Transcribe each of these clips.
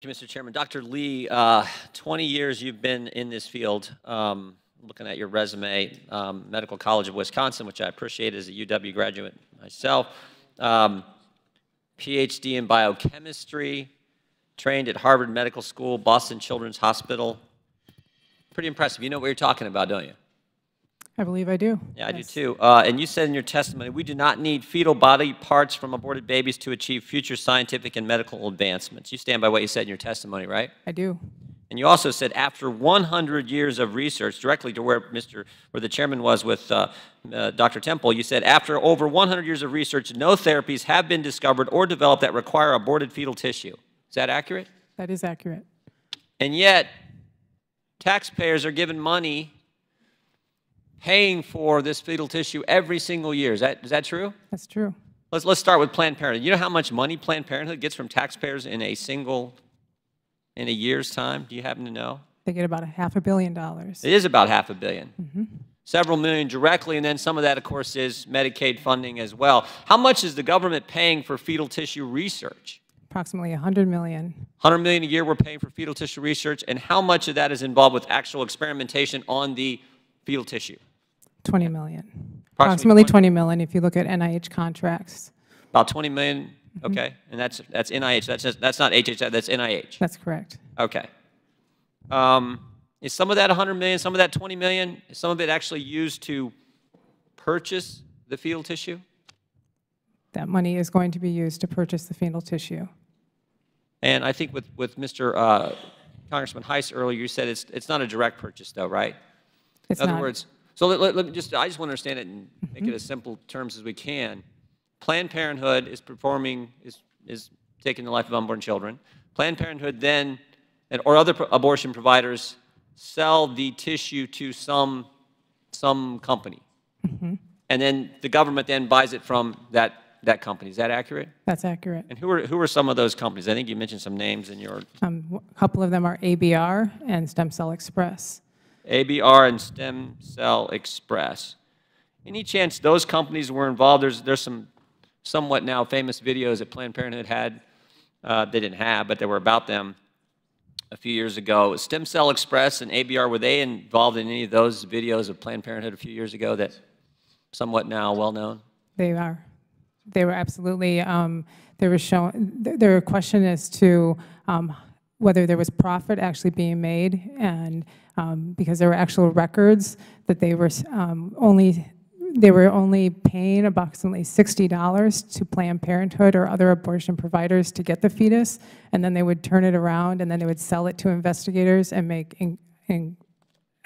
Thank you, Mr. Chairman. Dr. Lee, 20 years you've been in this field. Looking at your resume, Medical College of Wisconsin, which I appreciate as a UW graduate myself. PhD in biochemistry, trained at Harvard Medical School, Boston Children's Hospital. Pretty impressive. You know what you're talking about, don't you? I believe I do. Yeah, I do too. And you said in your testimony, we do not need fetal body parts from aborted babies to achieve future scientific and medical advancements. You stand by what you said in your testimony, right? I do. And you also said after 100 years of research, directly to where the chairman was with Dr. Temple, you said after over 100 years of research, no therapies have been discovered or developed that require aborted fetal tissue. Is that accurate? That is accurate. And yet, taxpayers are given money paying for this fetal tissue every single year. Is that true? That's true. Let's start with Planned Parenthood. You know how much money Planned Parenthood gets from taxpayers in a year's time? Do you happen to know? They get about $500 million. It is about $500 million. Mm-hmm. Several million directly, and then some of that, of course, is Medicaid funding as well. How much is the government paying for fetal tissue research? Approximately $100 million. $100 million a year we're paying for fetal tissue research, and how much of that is involved with actual experimentation on the fetal tissue? $20 million. Approximately $20 million if you look at NIH contracts. About $20 million, okay. And that's NIH, that's not HHS, that's NIH. That's correct. Okay. Is some of that $100 million, some of that $20 million, is some of it actually used to purchase the fetal tissue? That money is going to be used to purchase the fetal tissue. And I think with Mr. Congressman Heiss earlier, you said it's not a direct purchase though, right? It's In other not. words, so let me just, I just want to understand it and make it as simple terms as we can. Planned Parenthood is is taking the life of unborn children. Planned Parenthood then, or other abortion providers, sell the tissue to some company. Mm-hmm. And then the government then buys it from that company. Is that accurate? That's accurate. And who are some of those companies? I think you mentioned some names in your... A couple of them are ABR and Stem Cell Express. ABR and Stem Cell Express. Any chance those companies were involved? There's some somewhat now famous videos that Planned Parenthood had. They didn't have, but they were about them a few years ago. Stem Cell Express and ABR, were they involved in any of those videos of Planned Parenthood a few years ago that somewhat now well known? They are. They were absolutely, their question as to whether there was profit actually being made, and because there were actual records that they were only paying approximately $60 to Planned Parenthood or other abortion providers to get the fetus, and then they would turn it around and then they would sell it to investigators and make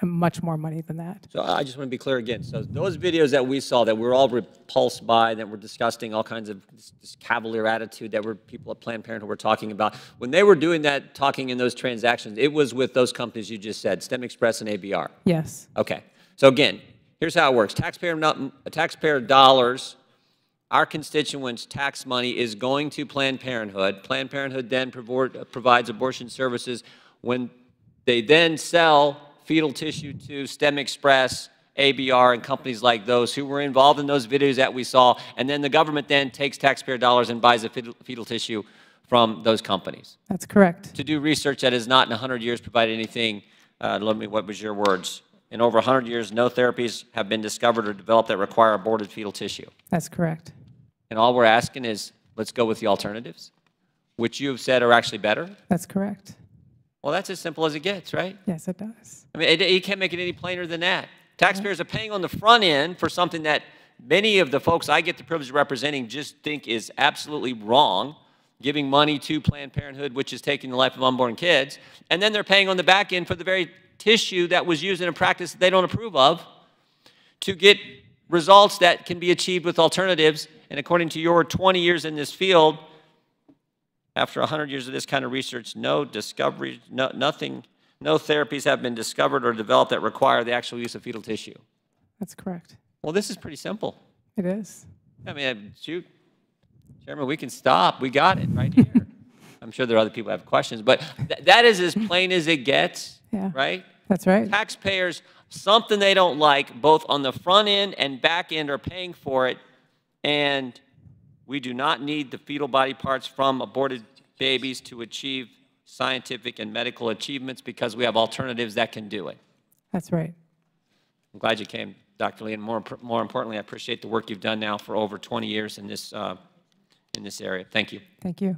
much more money than that. So I just want to be clear again. So those videos that we saw that we're all repulsed by, that were disgusting, all kinds of this cavalier attitude that people at Planned Parenthood were talking about, when they were doing that, talking in those transactions, it was with those companies you just said, Stem Express and ABR? Yes. Okay. So again, here's how it works. Taxpayer dollars, our constituents' tax money is going to Planned Parenthood. Planned Parenthood then provides abortion services. When they then sell fetal tissue to Stem Express, ABR, and companies like those who were involved in those videos that we saw, and then the government then takes taxpayer dollars and buys the fetal tissue from those companies. That's correct. To do research that has not in 100 years provided anything, what was your words? In over 100 years, no therapies have been discovered or developed that require aborted fetal tissue. That's correct. And all we're asking is, let's go with the alternatives, which you have said are actually better? That's correct. Well, that's as simple as it gets, right? Yes, it does. I mean, you can't make it any plainer than that. Taxpayers are paying on the front end for something that many of the folks I get the privilege of representing just think is absolutely wrong, giving money to Planned Parenthood, which is taking the life of unborn kids, and then they're paying on the back end for the very tissue that was used in a practice that they don't approve of to get results that can be achieved with alternatives. And according to your 20 years in this field, after 100 years of this kind of research, no discoveries, no therapies have been discovered or developed that require the actual use of fetal tissue. That's correct. Well, this is pretty simple. It is. I mean, shoot, Chairman, we can stop. We got it right here. I'm sure there are other people who have questions, but that is as plain as it gets, yeah, right? That's right. Taxpayers, something they don't like, both on the front end and back end, are paying for it, and we do not need the fetal body parts from aborted babies to achieve scientific and medical achievements because we have alternatives that can do it. That's right. I'm glad you came, Dr. Lee, and more importantly, I appreciate the work you've done now for over 20 years in this area. Thank you. Thank you.